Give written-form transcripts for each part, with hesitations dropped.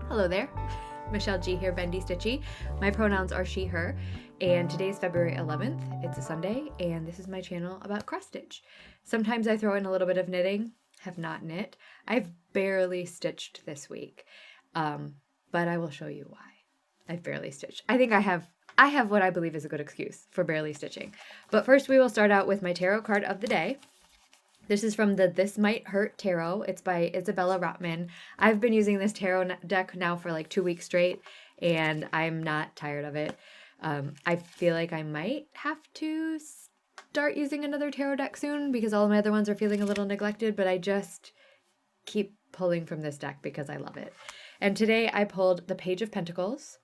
Hello there, Michelle G here, Bendy, Stitchy. My pronouns are she, her, and today is February 11th. It's a Sunday, and this is my channel about cross stitch. Sometimes I throw in a little bit of knitting, have not knit. I've barely stitched this week, but I will show you why. I've barely stitched. I think I have what I believe is a good excuse for barely stitching. But first we will start out with my tarot card of the day. This is from the This Might Hurt Tarot. It's by Isabella Rotman. I've been using this tarot deck now for like 2 weeks straight, and I'm not tired of it. I feel like I might have to start using another tarot deck soon because all of my other ones are feeling a little neglected, but I just keep pulling from this deck because I love it. And today I pulled the Page of Pentacles,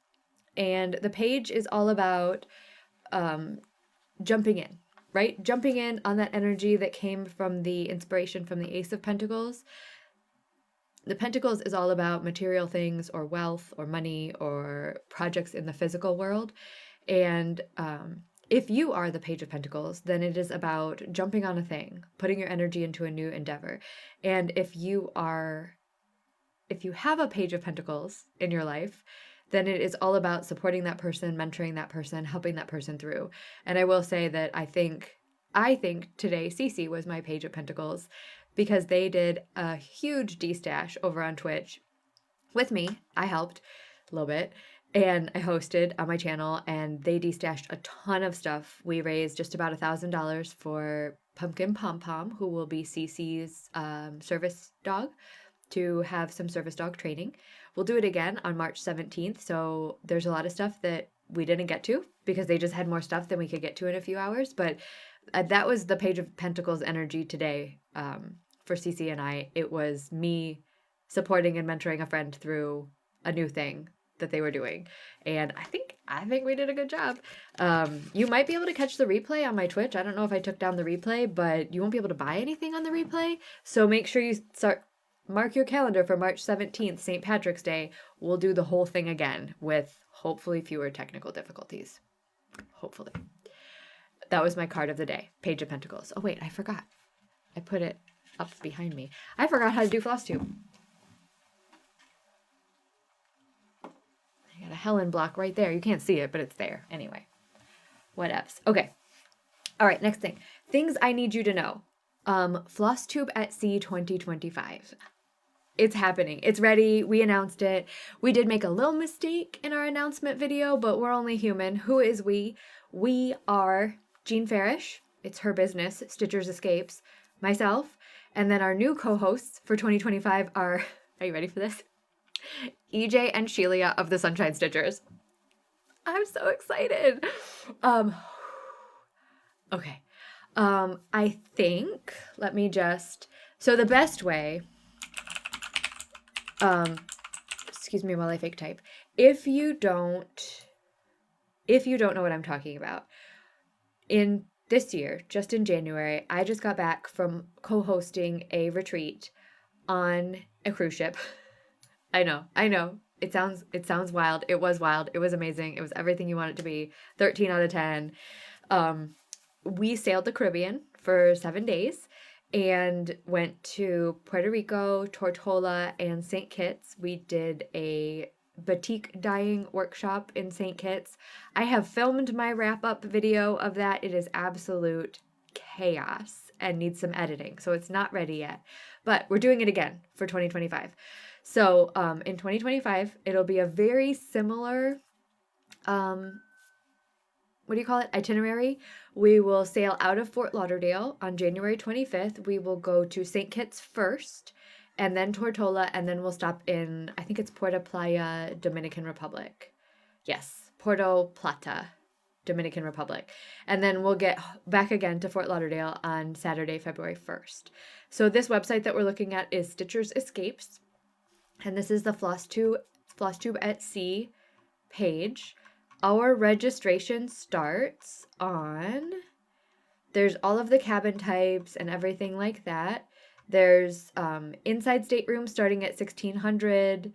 and the page is all about jumping in. Right? Jumping in on that energy that came from the inspiration from the Ace of Pentacles. The Pentacles is all about material things or wealth or money or projects in the physical world. And if you are the Page of Pentacles, then it is about jumping on a thing, putting your energy into a new endeavor. And if you have a Page of Pentacles in your life, then it is all about supporting that person, mentoring that person, helping that person through. And I will say that I think today Cece was my Page of Pentacles because they did a huge D-stash over on Twitch with me. I helped a little bit, and I hosted on my channel, and they D-stashed a ton of stuff. We raised just about $1,000 for Pumpkin Pom Pom, who will be Cece's service dog, to have some service dog training. We'll do it again on March 17th, so there's a lot of stuff that we didn't get to because they just had more stuff than we could get to in a few hours, but that was the Page of Pentacles energy today for Cece and I. It was me supporting and mentoring a friend through a new thing that they were doing, and I think we did a good job. You might be able to catch the replay on my Twitch. I don't know if I took down the replay, but you won't be able to buy anything on the replay, so make sure you mark your calendar for March 17th, St. Patrick's Day. We'll do the whole thing again with hopefully fewer technical difficulties. Hopefully. That was my card of the day, Page of Pentacles. Oh wait, I forgot. I put it up behind me. I forgot how to do Flosstube. I got a Helen block right there. You can't see it, but it's there. Anyway, whatevs. Okay. All right, next thing. Things I need you to know. Flosstube at Sea 2025. It's happening. It's ready. We announced it. We did make a little mistake in our announcement video, but we're only human. Who is we? We are Jean Farish. It's her business, Stitcher's Escapes, myself, and then our new co-hosts for 2025 are you ready for this? EJ and Shelia of the Sunshine Stitchers. I'm so excited. Okay. I think, so the best way, excuse me while I fake type. If you don't know what I'm talking about, in this year, just in January, I just got back from co-hosting a retreat on a cruise ship. I know. It sounds wild. It was wild. It was amazing. It was everything you want it to be. 13 out of 10. We sailed the Caribbean for 7 days and went to Puerto Rico, Tortola, and St. Kitts. We did a batik dyeing workshop in St. Kitts. I have filmed my wrap-up video of that. It is absolute chaos and needs some editing, so it's not ready yet. But we're doing it again for 2025. So in 2025, it'll be a very similar itinerary. We will sail out of Fort Lauderdale on January 25th. We will go to St. Kitts first, and then Tortola, and then we'll stop in, I think it's Puerto Playa, Dominican Republic. Yes, Puerto Plata, Dominican Republic. And then we'll get back again to Fort Lauderdale on Saturday, February 1st. So this website that we're looking at is Stitcher's Escapes, and this is the Flosstube at Sea page. Our registration starts on, there's all of the cabin types and everything like that. There's inside staterooms starting at $1,600.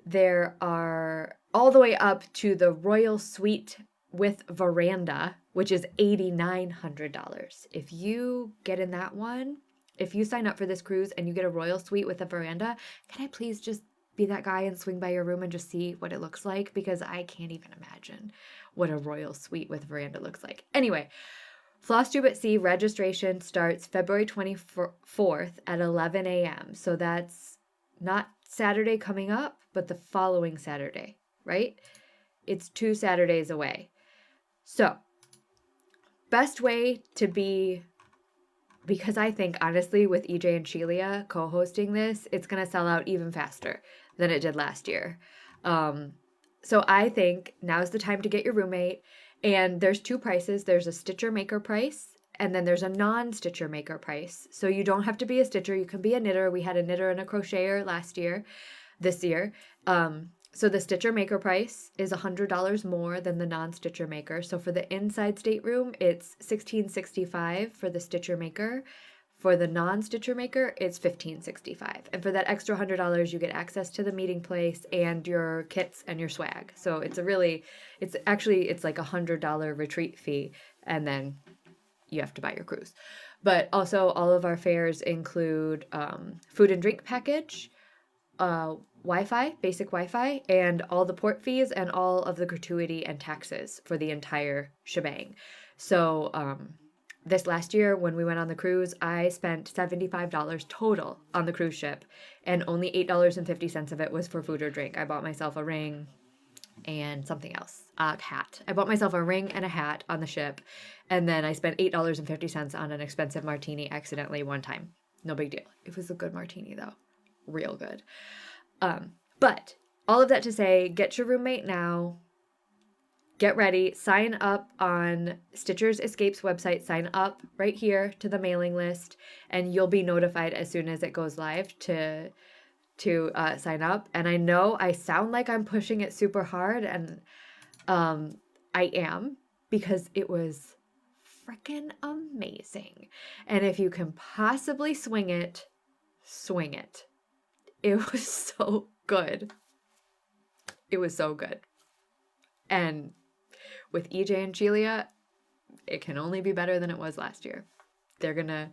There are all the way up to the Royal Suite with veranda, which is $8,900. If you get in that one, if you sign up for this cruise and you get a Royal Suite with a veranda, can I please just be that guy and swing by your room and just see what it looks like? Because I can't even imagine what a royal suite with veranda looks like. Anyway, Flosstube at Sea registration starts February 24th at 11 a.m. So that's not Saturday coming up, but the following Saturday, right? It's 2 Saturdays away. So, best way to be, because I think honestly with EJ and Shelia co-hosting this, it's going to sell out even faster than it did last year. So I think now's the time to get your roommate. And there's 2 prices. There's a Stitcher Maker price, and then there's a non-Stitcher Maker price. So you don't have to be a stitcher. You can be a knitter. We had a knitter and a crocheter this year. So the Stitcher Maker price is $100 more than the non-Stitcher Maker. So for the inside stateroom, it's $16.65 for the Stitcher Maker. For the non-Stitcher Maker, it's $15.65. And for that extra $100, you get access to the meeting place and your kits and your swag. So it's like a $100 retreat fee, and then you have to buy your cruise. But also all of our fares include food and drink package, Wi-Fi, basic Wi-Fi, and all the port fees and all of the gratuity and taxes for the entire shebang. So this last year when we went on the cruise, I spent $75 total on the cruise ship, and only $8.50 of it was for food or drink. I bought myself a ring and something else, a hat. I bought myself a ring and a hat on the ship, and then I spent $8.50 on an expensive martini accidentally one time. No big deal. It was a good martini though. Real good. But all of that to say, get your roommate now. Get ready, sign up on Stitchers Escapes website, sign up right here to the mailing list, and you'll be notified as soon as it goes live to sign up. And I know I sound like I'm pushing it super hard, and I am, because it was freaking amazing. And if you can possibly swing it, swing it. It was so good. It was so good. And with EJ and Shelia, it can only be better than it was last year. They're gonna...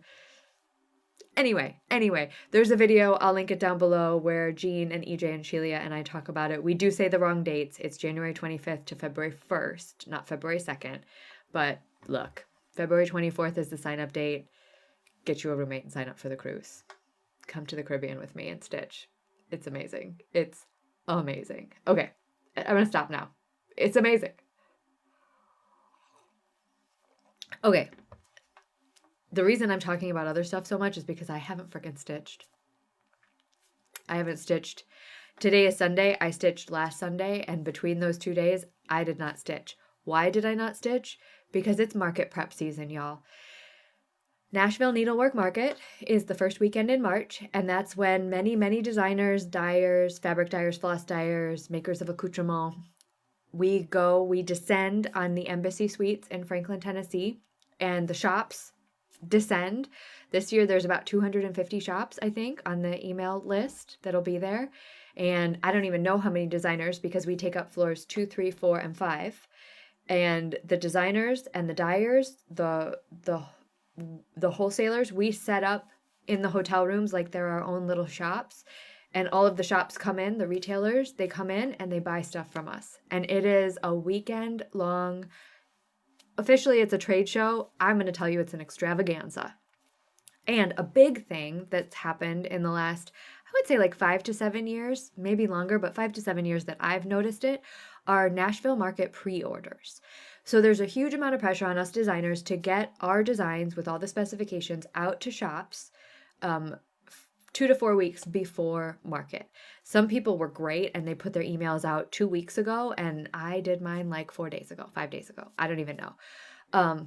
Anyway, there's a video, I'll link it down below, where Jean and EJ and Shelia and I talk about it. We do say the wrong dates. It's January 25th to February 1st, not February 2nd. But look, February 24th is the sign-up date. Get you a roommate and sign up for the cruise. Come to the Caribbean with me and stitch. It's amazing. It's amazing. Okay, I'm gonna stop now. It's amazing. Okay. The reason I'm talking about other stuff so much is because I haven't freaking stitched. I haven't stitched. Today is Sunday. I stitched last Sunday, and between those 2 days, I did not stitch. Why did I not stitch? Because it's market prep season, y'all. Nashville Needlework Market is the first weekend in March, and that's when many, many designers, dyers, fabric dyers, floss dyers, makers of accoutrement, we descend on the Embassy Suites in Franklin, Tennessee, and the shops descend. This year there's about 250 shops, I think, on the email list that'll be there. And I don't even know how many designers, because we take up floors 2, 3, 4, and 5. And the designers and the dyers, the wholesalers, we set up in the hotel rooms like they're our own little shops. And all of the shops come in, the retailers, they come in and they buy stuff from us. And it is a weekend long, officially it's a trade show. I'm going to tell you it's an extravaganza. And a big thing that's happened in the last, I would say like 5 to 7 years, maybe longer, but 5 to 7 years that I've noticed it, are Nashville Market pre-orders. So there's a huge amount of pressure on us designers to get our designs with all the specifications out to shops 2 to 4 weeks before market. Some people were great and they put their emails out 2 weeks ago, and I did mine like 4 days ago, 5 days ago. I don't even know.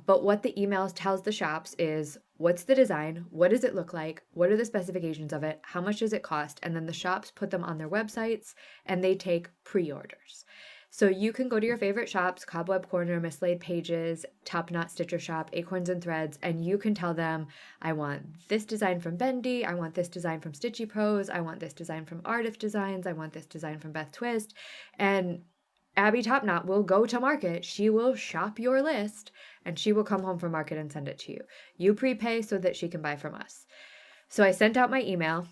But what the emails tells the shops is, what's the design? What does it look like? What are the specifications of it? How much does it cost? And then the shops put them on their websites and they take pre-orders. So you can go to your favorite shops, Cobweb Corner, Mislaid Pages, Top Knot Stitcher Shop, Acorns and Threads, and you can tell them, I want this design from Bendy, I want this design from Stitchy Pros, I want this design from Artif Designs, I want this design from Beth Twist, and Abby Topknot will go to market. She will shop your list, and she will come home from market and send it to you. You prepay so that she can buy from us. So I sent out my email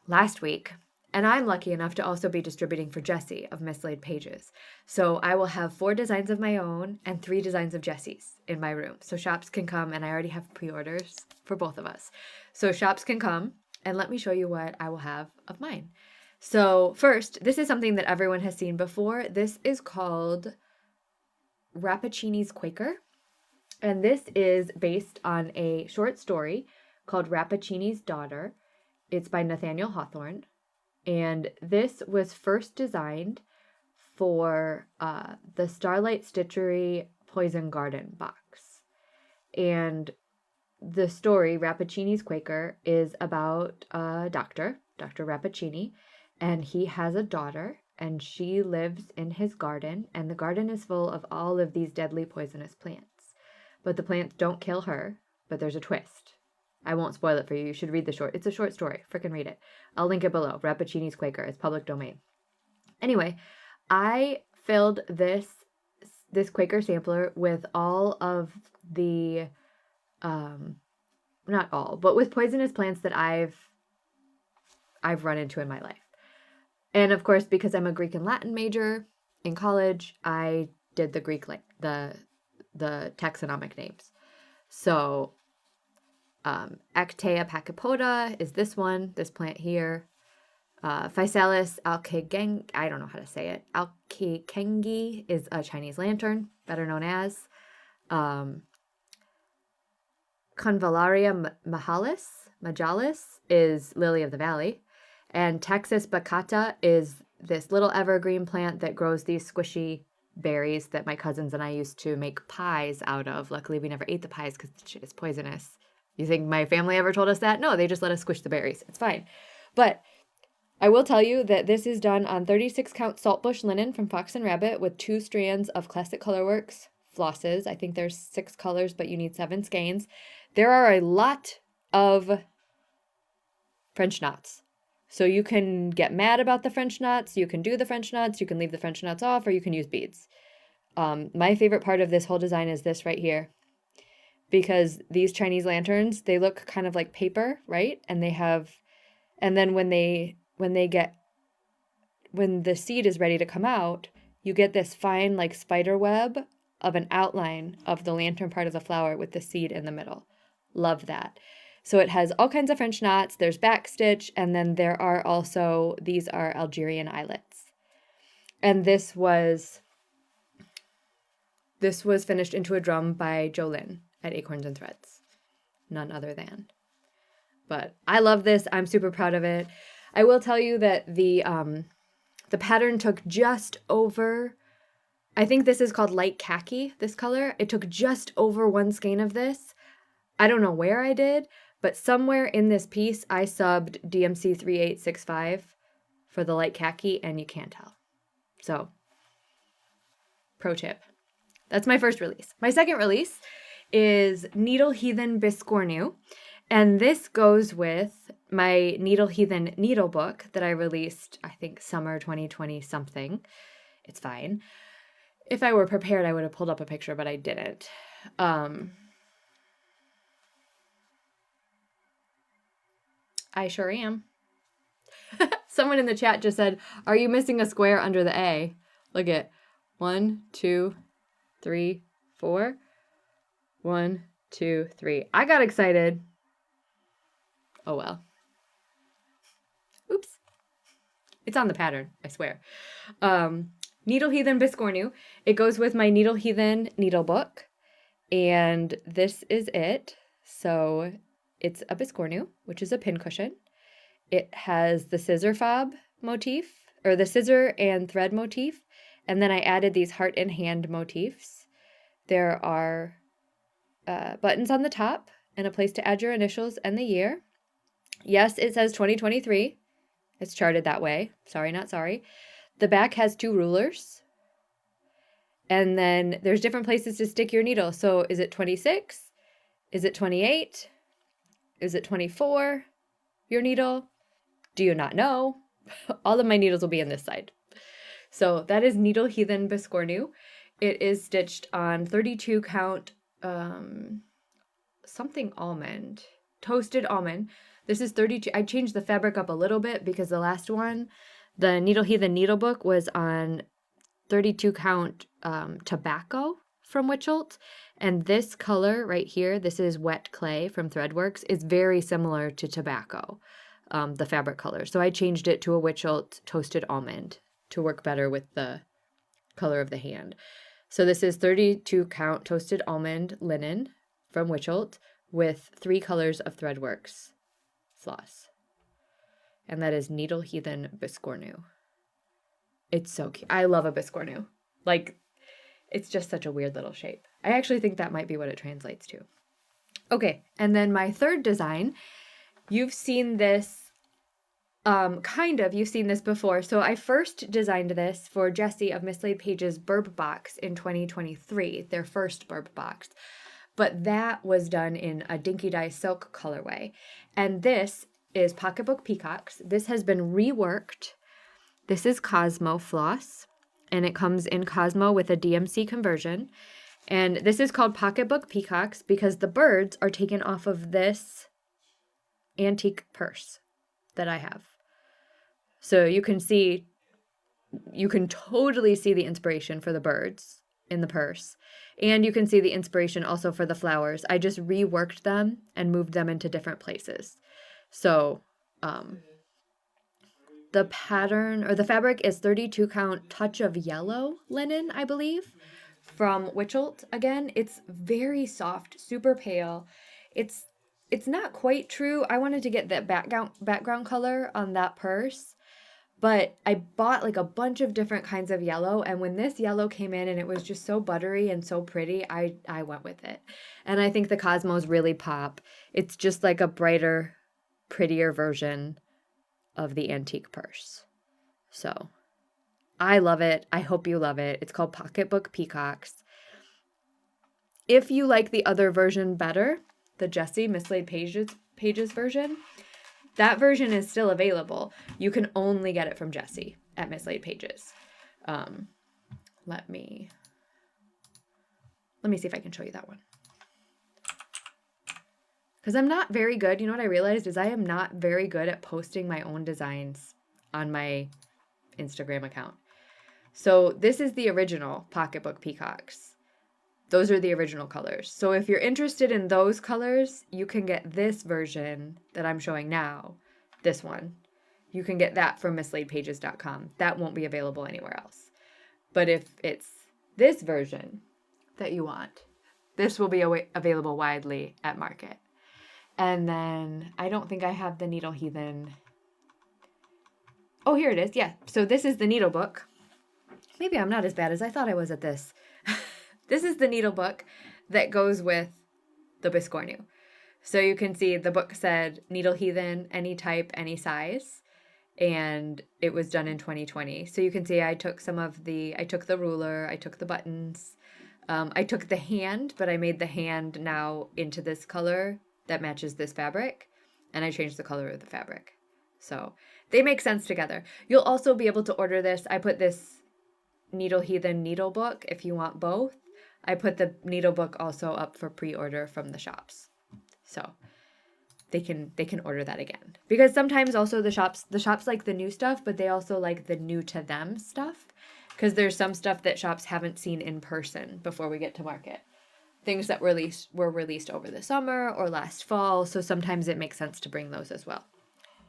last week, And I'm lucky enough to also be distributing for Jessie of Mislaid Pages. So I will have 4 designs of my own and 3 designs of Jessie's in my room. So shops can come, and I already have pre-orders for both of us. So shops can come, and let me show you what I will have of mine. So first, this is something that everyone has seen before. This is called Rappaccini's Quaker. And this is based on a short story called Rappaccini's Daughter. It's by Nathaniel Hawthorne. And this was first designed for the Starlight Stitchery Poison Garden box. And the story, Rappaccini's Quaker, is about a doctor, Dr. Rappaccini, and he has a daughter, and she lives in his garden, and the garden is full of all of these deadly poisonous plants. But the plants don't kill her, but there's a twist. I won't spoil it for you. You should read the short. It's a short story. Frickin' read it. I'll link it below. Rappaccini's Quaker. It's public domain. Anyway, I filled this Quaker sampler with all of the, not all, but with poisonous plants that I've run into in my life. And of course, because I'm a Greek and Latin major in college, I did the Greek, the taxonomic names. So, Actea pachypoda is this one, this plant here. Physalis alkigeng, I don't know how to say it. Alkikengi is a Chinese lantern, better known as. Convallaria majalis is lily of the valley. And Texas baccata is this little evergreen plant that grows these squishy berries that my cousins and I used to make pies out of. Luckily, we never ate the pies because the shit is poisonous. You think my family ever told us that? No, they just let us squish the berries. It's fine. But I will tell you that this is done on 36 count saltbush linen from Fox and Rabbit with 2 strands of Classic Colorworks flosses. I think there's 6 colors, but you need 7 skeins. There are a lot of French knots. So you can get mad about the French knots, you can do the French knots, you can leave the French knots off, or you can use beads. My favorite part of this whole design is this right here. Because these Chinese lanterns, they look kind of like paper, right? And they have, and then when the seed is ready to come out, you get this fine like spider web of an outline of the lantern part of the flower with the seed in the middle. Love that. So it has all kinds of French knots, there's backstitch, and then there are also, these are Algerian eyelets. And this was finished into a drum by Jolyn at Acorns and Threads. None other than. But I love this. I'm super proud of it. I will tell you that the pattern took just over, I think this is called light khaki, this color. It took just over 1 skein of this. I don't know where I did, but somewhere in this piece I subbed DMC 3865 for the light khaki, and you can't tell. So, pro tip. That's my first release. My second release is Needle Heathen Biscornu, and this goes with my Needle Heathen needle book that I released, I think, summer 2020 something. It's fine. If I were prepared, I would have pulled up a picture, but I didn't. I sure am. Someone in the chat just said, "Are you missing a square under the A?" Look at 1, 2, 3, 4. 1, 2, 3. I got excited. Oh well. Oops. It's on the pattern, I swear. Needle Heathen Biscornu. It goes with my Needle Heathen needle book. And this is it. So it's a Biscornu, which is a pincushion. It has the scissor fob motif, or the scissor and thread motif. And then I added these heart and hand motifs. There are buttons on the top and a place to add your initials and the year. Yes, it says 2023. It's charted that way. Sorry, not sorry. The back has 2 rulers. And then there's different places to stick your needle. So is it 26? Is it 28? Is it 24? Your needle? Do you not know? All of my needles will be on this side. So that is Needle Heathen Biscornu. It is stitched on 32 count something almond. toasted almond. This is 32. I changed the fabric up a little bit because the last one, the Needle Heathen Needle Book, was on 32 count tobacco from Witchelt. And this color right here, this is Wet Clay from Threadworks, is very similar to tobacco, the fabric color. So I changed it to a Witchelt toasted almond to work better with the color of the hand. So this is 32 count toasted almond linen from Witchelt with 3 colors of Threadworks floss. And that is Needle Heathen Biscornu. It's so cute. I love a Biscornu. Like, it's just such a weird little shape. I actually think that might be what it translates to. Okay, and then my third design, you've seen this, you've seen this before. So I first designed this for Jessie of Mislaid Pages Burb Box in 2023, their first Burb Box. But that was done in a Dinky Dye Silk colorway. And this is Pocketbook Peacocks. This has been reworked. This is Cosmo floss, and it comes in Cosmo with a DMC conversion. And this is called Pocketbook Peacocks because the birds are taken off of this antique purse that I have. So you can totally see the inspiration for the birds in the purse. And you can see the inspiration also for the flowers. I just reworked them and moved them into different places. So the pattern or the fabric is 32 count Touch of Yellow linen, I believe, from Witchelt. Again, it's very soft, super pale. It's not quite true. I wanted to get that background color on that purse. But I bought like a bunch of different kinds of yellow, and when this yellow came in and it was just so buttery and so pretty, I went with it. And I think the Cosmos really pop. It's just like a brighter, prettier version of the antique purse. So I love it. I hope you love it. It's called Pocketbook Peacocks. If you like the other version better, the Jessie Mislaid Pages version, that version is still available. You can only get it from Jessie at Mislaid Pages. Let me see if I can show you that one. Because I'm not very good. You know what I realized is I am not very good at posting my own designs on my Instagram account. So this is the original Pocketbook Peacocks. Those are the original colors. So if you're interested in those colors, you can get this version that I'm showing now, this one. You can get that from mislaidpages.com. That won't be available anywhere else. But if it's this version that you want, this will be available widely at market. And then I don't think I have the Needle Heathen. Oh, here it is. Yeah. So this is the needle book. Maybe I'm not as bad as I thought I was at this. This is the needle book that goes with the Biscornu. So you can see the book said Needle Heathen, any type, any size. And it was done in 2020. So you can see I took the ruler, I took the buttons, I took the hand, but I made the hand now into this color that matches this fabric. And I changed the color of the fabric. So they make sense together. You'll also be able to order this. I put this Needle Heathen needle book if you want both. I put the needle book also up for pre-order from the shops. So they can order that again. Because sometimes also the shops like the new stuff, but they also like the new to them stuff. Because there's some stuff that shops haven't seen in person before we get to market. Things that were released over the summer or last fall. So sometimes it makes sense to bring those as well.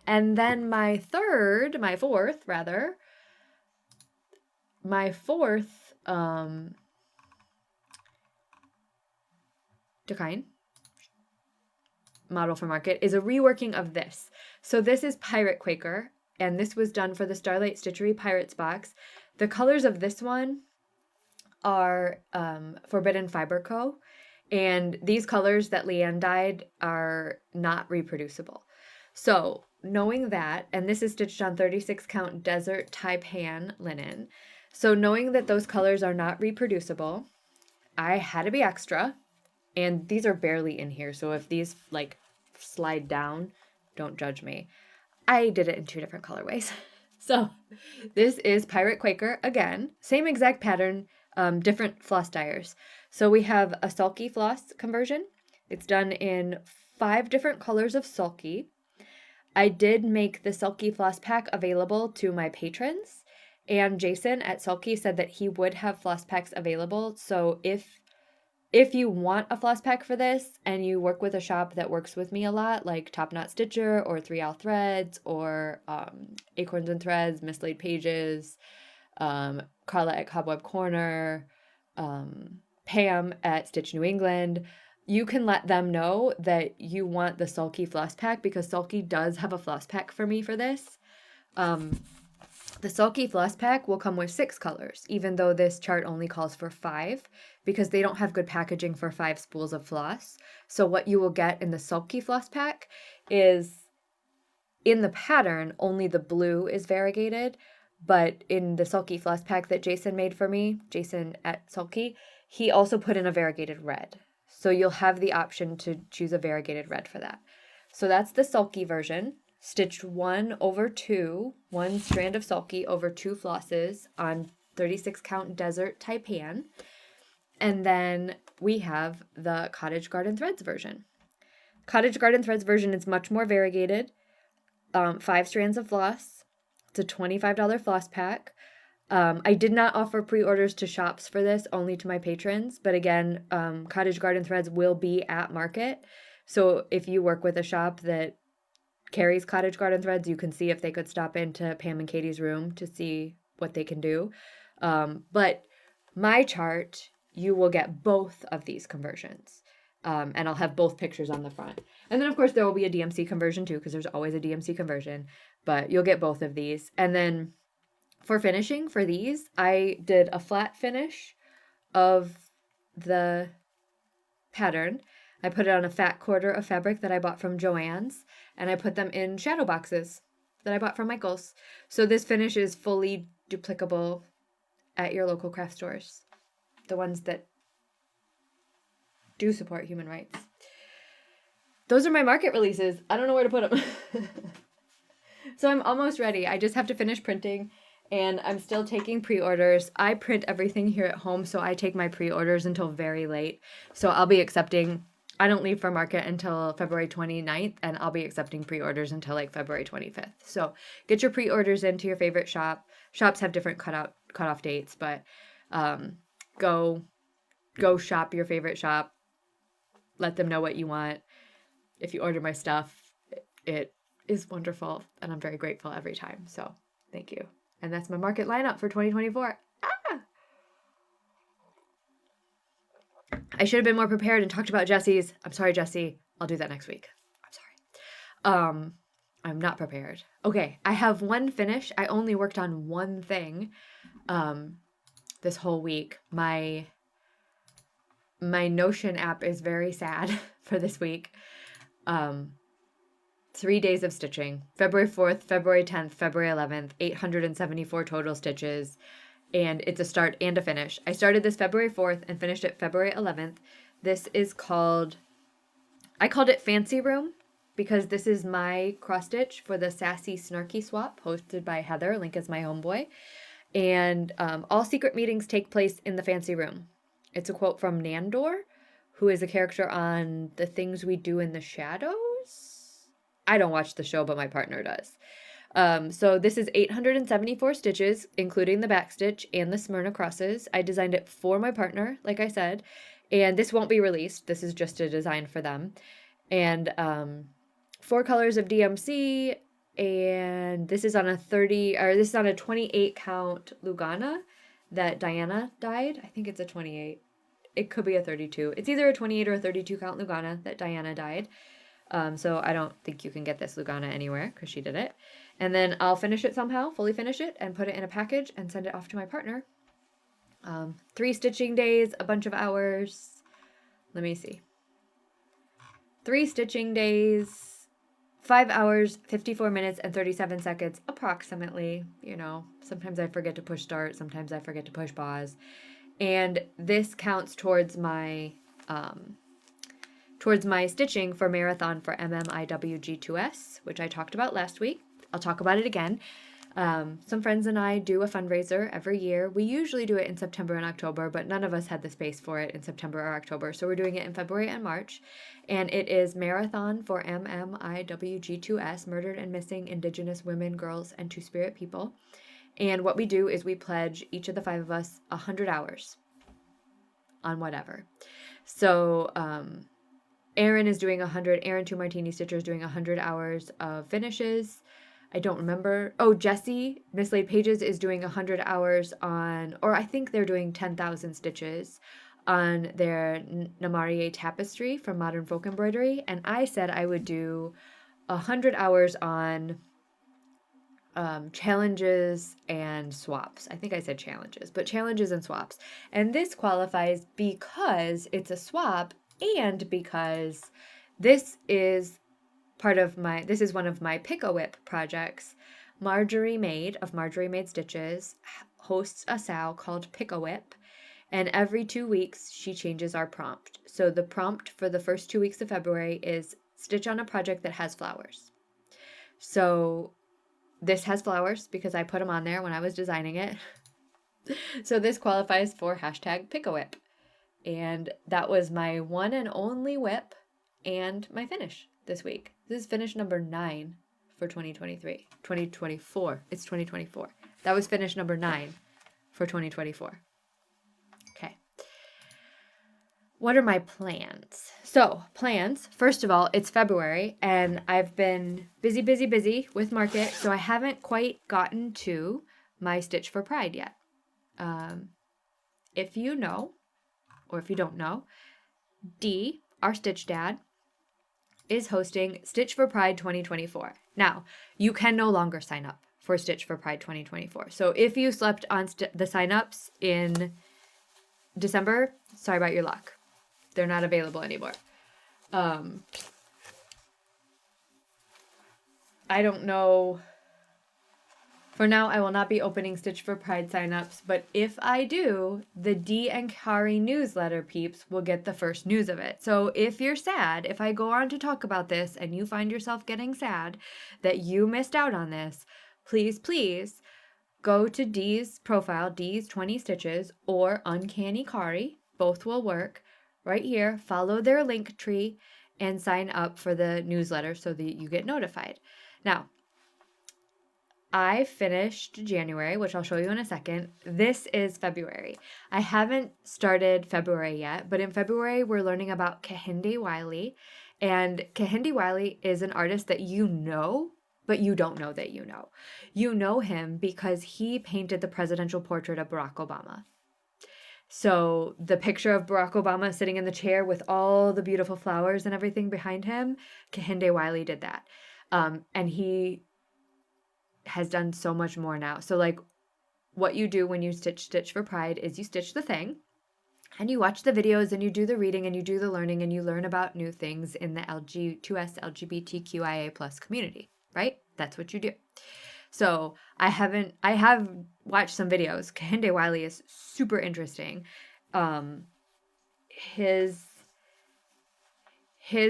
And then my fourth Decline model for market is a reworking of this. So this is Pirate Quaker, and this was done for the Starlight Stitchery Pirates box. The colors of this one are Forbidden Fiber Co. And these colors that Leanne dyed are not reproducible. So knowing that, and this is stitched on 36 count Desert Taipan linen. So knowing that those colors are not reproducible, I had to be extra. And these are barely in here. So if these like slide down, don't judge me. I did it in 2 different colorways. So this is Pirate Quaker again, same exact pattern, different floss dyers. So we have a sulky floss conversion. It's done in 5 different colors of sulky. I did make the sulky floss pack available to my patrons, and Jason at Sulky said that he would have floss packs available. So if you want a floss pack for this and you work with a shop that works with me a lot, like Top Knot Stitcher or 3 Owl Threads or Acorns and Threads, Mislaid Pages, Carla at Cobweb Corner, Pam at Stitch New England, you can let them know that you want the Sulky floss pack, because Sulky does have a floss pack for me for this. The Sulky floss pack will come with 6 colors, even though this chart only calls for 5, because they don't have good packaging for 5 spools of floss. So what you will get in the Sulky floss pack is, in the pattern, only the blue is variegated, but in the Sulky floss pack that Jason made for me, Jason at Sulky, he also put in a variegated red. So you'll have the option to choose a variegated red for that. So that's the Sulky version. Stitched 1 over 2, 1 strand of Sulky over 2 flosses on 36 count desert taipan. And then we have the Cottage Garden Threads version. Cottage Garden Threads version is much more variegated. 5 strands of floss. It's a $25 floss pack. I did not offer pre-orders to shops for this, only to my patrons. But again, Cottage Garden Threads will be at market. So if you work with a shop that carries Cottage Garden Threads, you can see if they could stop into Pam and Katie's room to see what they can do. But my chart, you will get both of these conversions. And I'll have both pictures on the front. And then, of course, there will be a DMC conversion too, because there's always a DMC conversion. But you'll get both of these. And then for finishing for these, I did a flat finish of the pattern. I put it on a fat quarter of fabric that I bought from Joann's, and I put them in shadow boxes that I bought from Michael's. So this finish is fully duplicable at your local craft stores, the ones that do support human rights. Those are my market releases. I don't know where to put them. So I'm almost ready. I just have to finish printing, and I'm still taking pre-orders. I print everything here at home, so I take my pre-orders until very late. So I'll be accepting... I don't leave for market until February 29th, and I'll be accepting pre-orders until like February 25th. So get your pre-orders into your favorite shop. Shops have different cutoff dates, but go shop your favorite shop. Let them know what you want. If you order my stuff, it is wonderful, and I'm very grateful every time. So thank you. And that's my market lineup for 2024. I should have been more prepared and talked about Jesse's. I'm sorry, Jesse. I'll do that next week. I'm sorry. I'm not prepared. Okay, I have one finish. I only worked on one thing this whole week. My Notion app is very sad for this week. 3 days of stitching. February 4th, February 10th, February 11th, 874 total stitches. And it's a start and a finish. I started this February 4th and finished it February 11th. This is called, I called it Fancy Room, because this is my cross stitch for the Sassy Snarky Swap hosted by Heather. Link is my homeboy. And all secret meetings take place in the Fancy Room. It's a quote from Nandor, who is a character on The Things We Do in the Shadows. I don't watch the show, but my partner does. So this is 874 stitches, including the back stitch and the Smyrna crosses. I designed it for my partner, like I said, and this won't be released. This is just a design for them. And 4 colors of DMC, and this is on a 28 count Lugana that Diana dyed. I think it's a 28. It could be a 32. It's either a 28 or a 32 count Lugana that Diana dyed. So I don't think you can get this Lugana anywhere because she did it. And then I'll finish it somehow, fully finish it, and put it in a package and send it off to my partner. 3 stitching days, a bunch of hours. Let me see. 3 stitching days, 5 hours, 54 minutes, and 37 seconds, approximately. You know, sometimes I forget to push start, sometimes I forget to push pause. And this counts towards my stitching for Marathon for MMIWG2S, which I talked about last week. I'll talk about it again. Some friends and I do a fundraiser every year. We usually do it in September and October, but none of us had the space for it in September or October. So we're doing it in February and March. And it is Marathon for MMIWG2S, Murdered and Missing Indigenous Women, Girls, and Two-Spirit People. And what we do is we pledge, each of the 5 of us, 100 hours on whatever. So Erin is doing 100, Erin Two Martini Stitcher is doing 100 hours of finishes. I don't remember. Oh, Jessie, Mislaid Pages, is doing 100 hours on, or I think they're doing 10,000 stitches on their Namarie tapestry from Modern Folk Embroidery. And I said I would do 100 hours on challenges and swaps. I think I said challenges, but challenges and swaps. And this qualifies because it's a swap and because this is this is one of my Pick-a-Whip projects. Marjorie Maid of Marjorie Made Stitches hosts a SAL called Pick-a-Whip, and every 2 weeks she changes our prompt. So the prompt for the first 2 weeks of February is stitch on a project that has flowers. So this has flowers because I put them on there when I was designing it. So this qualifies for hashtag Pick-a-Whip. And that was my one and only whip and my finish this week. This is finish number 9 for 2023. 2024. It's 2024. That was finish number 9 for 2024. Okay. What are my plans? So, plans. First of all, it's February, and I've been busy with market, so I haven't quite gotten to my Stitch for Pride yet. If you know, or if you don't know, Dee, our Stitch dad, is hosting Stitch for Pride 2024. Now, you can no longer sign up for Stitch for Pride 2024. So if you slept on the signups in December, sorry about your luck. They're not available anymore. I don't know. For now, I will not be opening Stitch for Pride signups, but if I do, the Dee and Kari newsletter peeps will get the first news of it. So if you're sad, if I go on to talk about this and you find yourself getting sad that you missed out on this, please go to Dee's profile, Dee's 20 Stitches, or Uncanny Kari. Both will work. Right here, follow their link tree and sign up for the newsletter so that you get notified. Now, I finished January, which I'll show you in a second. This is February. I haven't started February yet, but in February, we're learning about Kehinde Wiley. And Kehinde Wiley is an artist that you know, but you don't know that you know. You know him because he painted the presidential portrait of Barack Obama. So the picture of Barack Obama sitting in the chair with all the beautiful flowers and everything behind him, Kehinde Wiley did that. And he has done so much more now. So like what you do when you Stitch for Pride is you stitch the thing and you watch the videos and you do the reading and you do the learning and you learn about new things in the L2S LGBTQIA plus community, right? That's what you do. So I have watched some videos. Kehinde Wiley is super interesting. His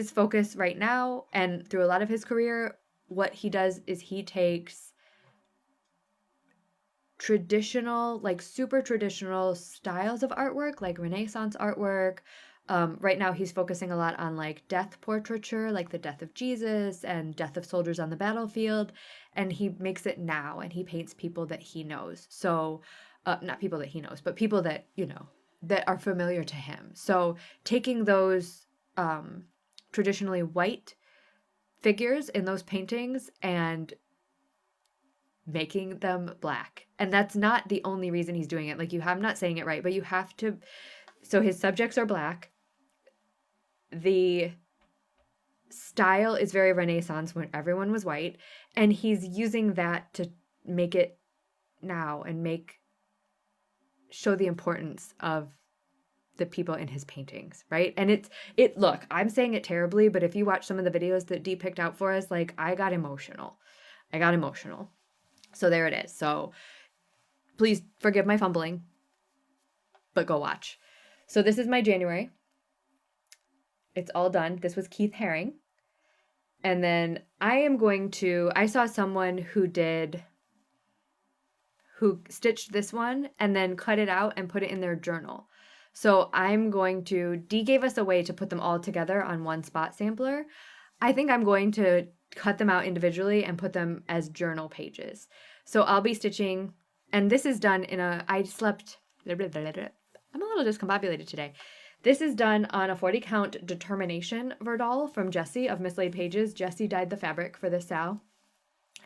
focus right now and through a lot of his career, what he does is he takes traditional, like super traditional styles of artwork, like Renaissance artwork. Right now he's focusing a lot on like death portraiture, like the death of Jesus and death of soldiers on the battlefield. And he makes it now and he paints people that he knows. So not people that he knows, but people that, you know, that are familiar to him. So taking those traditionally white figures in those paintings and making them black. And that's not the only reason he's doing it. Like I'm not saying it right, but you have to. So his subjects are black. The style is very Renaissance when everyone was white. And he's using that to make it now and show the importance of the people in his paintings, right? And look, I'm saying it terribly, but if you watch some of the videos that Dee picked out for us, like I got emotional. So there it is. So please forgive my fumbling, but go watch. So this is my January. It's all done. This was Keith Haring. And then I saw someone who did who stitched this one and then cut it out and put it in their journal. So Dee gave us a way to put them all together on one spot sampler. I think I'm going to cut them out individually and put them as journal pages. So I'll be stitching, and this is done I'm a little discombobulated today. This is done on a 40 count determination verdal from Jessie of Mislaid Pages. Jessie dyed the fabric for this sow.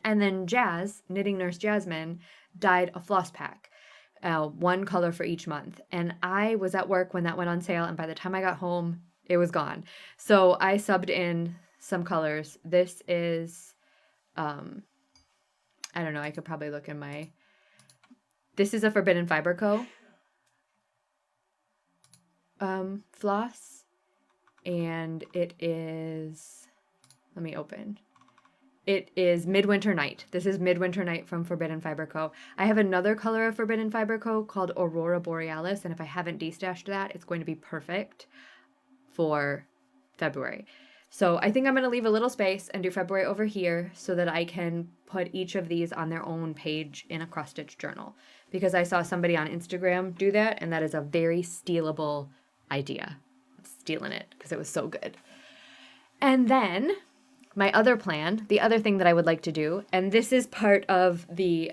And then Jazz, Knitting Nurse Jasmine, dyed a floss pack, one color for each month. And I was at work when that went on sale, and by the time I got home, it was gone. So I subbed in some colors. This is, I don't know, I could probably look in this is a Forbidden Fiber Co. Floss, and it is, let me open. It is Midwinter Night. This is Midwinter Night from Forbidden Fiber Co. I have another color of Forbidden Fiber Co. called Aurora Borealis, and if I haven't destashed that, it's going to be perfect for February. So I think I'm going to leave a little space and do February over here so that I can put each of these on their own page in a cross-stitch journal, because I saw somebody on Instagram do that, and that is a very stealable idea. I'm stealing it because it was so good. And then my other plan, the other thing that I would like to do, and this is part of the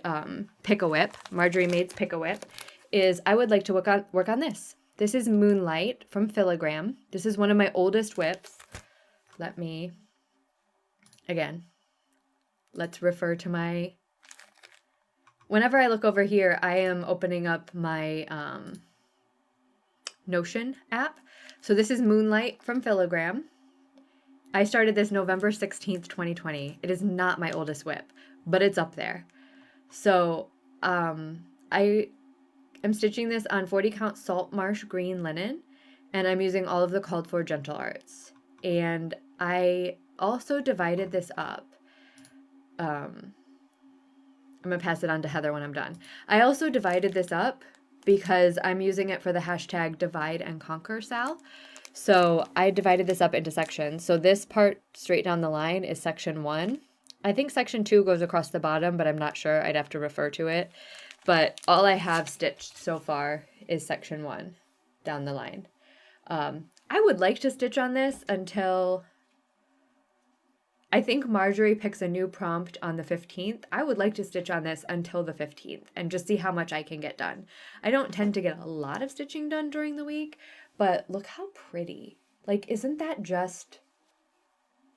Pick-a-Whip, Marjorie Maid's Pick-a-Whip, is I would like to work on this. This is Moonlight from Filigram. This is one of my oldest whips. Let's refer to whenever I look over here, I am opening up my Notion app. So this is Moonlight from Filigram. I started this November 16th, 2020. It is not my oldest whip, but it's up there. So I am stitching this on 40 count salt marsh green linen, and I'm using all of the called for gentle arts. And I also divided this up. I'm going to pass it on to Heather when I'm done. I also divided this up because I'm using it for the hashtag divide and conquer Sal. So I divided this up into sections. So this part straight down the line is section 1. I think section 2 goes across the bottom, but I'm not sure. I'd have to refer to it. But all I have stitched so far is section 1 down the line. I would like to stitch on this until I think Marjorie picks a new prompt on the 15th. I would like to stitch on this until the 15th and just see how much I can get done. I don't tend to get a lot of stitching done during the week, but look how pretty. Like, isn't that just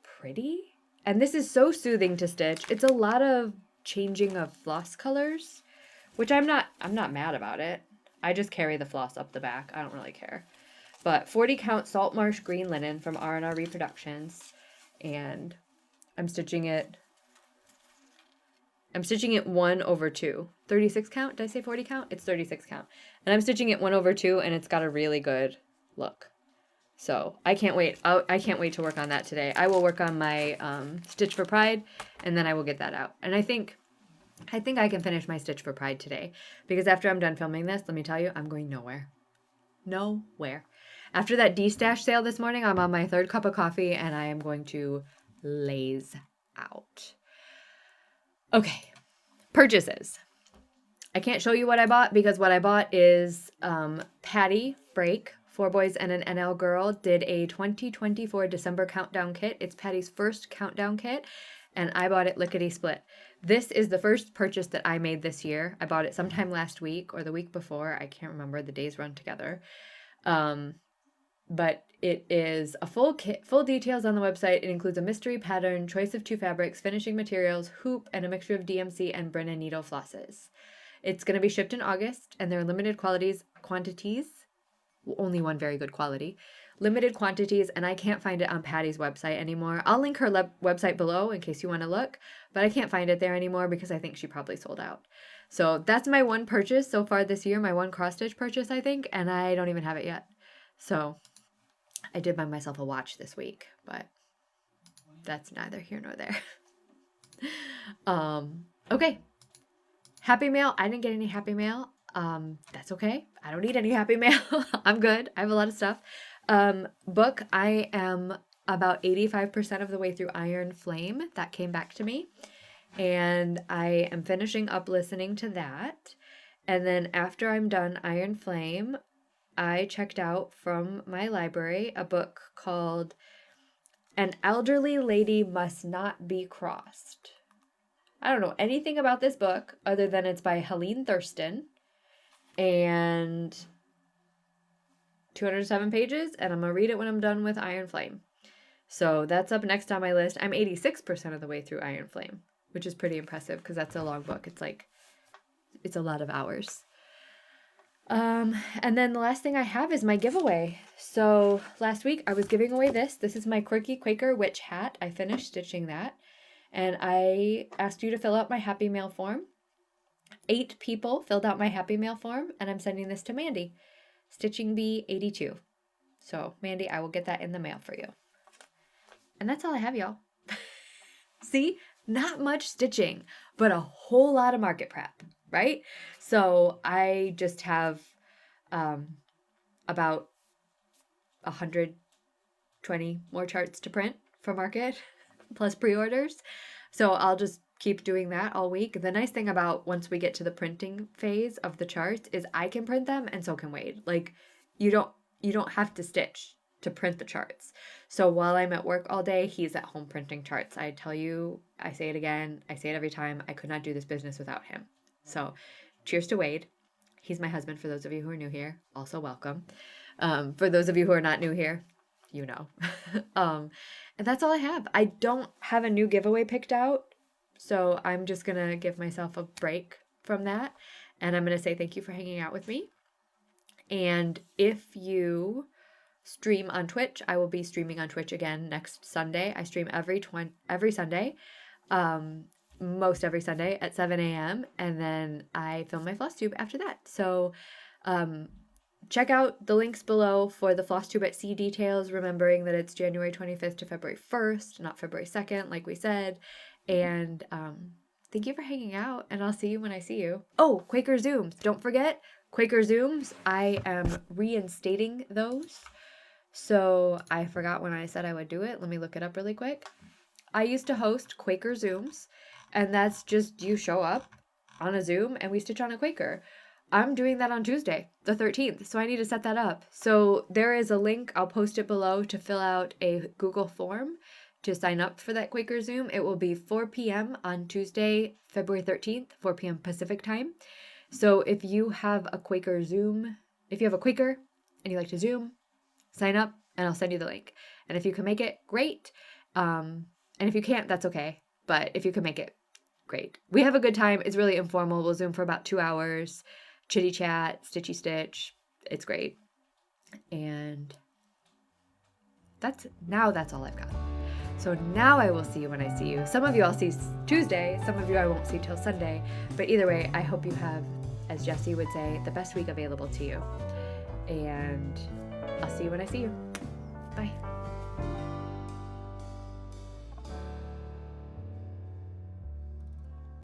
pretty? And this is so soothing to stitch. It's a lot of changing of floss colors, which I'm not mad about it. I just carry the floss up the back. I don't really care. But 40 count salt marsh green linen from R&R Reproductions, and I'm stitching it 1/2. 36 count? Did I say 40 count? It's 36 count. And I'm stitching it 1/2, and it's got a really good look. So I can't wait. I can't wait to work on that today. I will work on my Stitch for Pride, and then I will get that out. And I think I can finish my Stitch for Pride today, because after I'm done filming this, let me tell you, I'm going nowhere. Nowhere. After that D-stash sale this morning, I'm on my 3rd cup of coffee, and I am going to laze out. Okay, purchases. I can't show you what I bought because what I bought is Patty Break, 4 Boys and an NL Girl, did a 2024 December countdown kit. It's Patty's first countdown kit, and I bought it lickety-split. This is the first purchase that I made this year. I bought it sometime last week or the week before. I can't remember. The days run together. But it is a full kit, full details on the website. It includes a mystery pattern, choice of 2 fabrics, finishing materials, hoop, and a mixture of DMC and Brenna needle flosses. It's going to be shipped in August, and there are limited quantities, only one very good quality, limited quantities, and I can't find it on Patty's website anymore. I'll link her website below in case you want to look, but I can't find it there anymore because I think she probably sold out. So that's my one purchase so far this year, my one cross-stitch purchase, I think, and I don't even have it yet. So I did buy myself a watch this week, but that's neither here nor there. Okay. Happy mail. I didn't get any happy mail. That's okay. I don't need any happy mail. I'm good. I have a lot of stuff. Book, I am about 85% of the way through Iron Flame. That came back to me. and I am finishing up listening to that. And then after I'm done Iron Flame, I checked out from my library a book called An Elderly Lady Must Not Be Crossed. I don't know anything about this book other than it's by Helene Thurston and 207 pages, and I'm going to read it when I'm done with Iron Flame. So that's up next on my list. I'm 86% of the way through Iron Flame, which is pretty impressive because that's a long book. It's a lot of hours. And then the last thing I have is my giveaway. So last week I was giving away this. This is my Quirky Quaker Witch hat. I finished stitching that. And I asked you to fill out my Happy Mail form. 8 people filled out my Happy Mail form, and I'm sending this to Mandy, Stitching Bee 82. So Mandy, I will get that in the mail for you. And that's all I have, y'all. See? Not much stitching, but a whole lot of market prep, right? So I just have about 120 more charts to print for market, plus pre-orders. So I'll just keep doing that all week. The nice thing about once we get to the printing phase of the charts is I can print them and so can Wade. Like you don't have to stitch to print the charts. So while I'm at work all day, he's at home printing charts. I tell you, I say it again, I say it every time, I could not do this business without him. So cheers to Wade. He's my husband for those of you who are new here. Also welcome. For those of you who are not new here, you know. And that's all I have. I don't have a new giveaway picked out, so I'm just going to give myself a break from that. And I'm going to say thank you for hanging out with me. And if you stream on Twitch, I will be streaming on Twitch again next Sunday. I stream every Sunday, most every Sunday at 7 a.m. And then I film my Flosstube after that. So check out the links below for the Flosstube at Sea details, remembering that it's January 25th to February 1st, not February 2nd, like we said. And thank you for hanging out, and I'll see you when I see you. Oh, Quaker Zooms. Don't forget, Quaker Zooms. I am reinstating those. So I forgot when I said I would do it. Let me look it up really quick. I used to host Quaker Zooms, and that's just you show up on a Zoom and we stitch on a Quaker. I'm doing that on Tuesday, the 13th, so I need to set that up. So there is a link, I'll post it below, to fill out a Google form to sign up for that Quaker Zoom. It will be 4 p.m. on Tuesday, February 13th, 4 p.m. Pacific time. So if you have a Quaker Zoom, if you have a Quaker and you like to Zoom, sign up and I'll send you the link. And if you can make it, great. And if you can't, that's okay. But if you can make it, great. We have a good time. It's really informal. We'll Zoom for about 2 hours. Chitty chat, stitchy stitch. It's great. And that's all I've got. So now I will see you when I see you. Some of you I'll see Tuesday. Some of you I won't see till Sunday. But either way, I hope you have, as Jessie would say, the best week available to you. And I'll see you when I see you.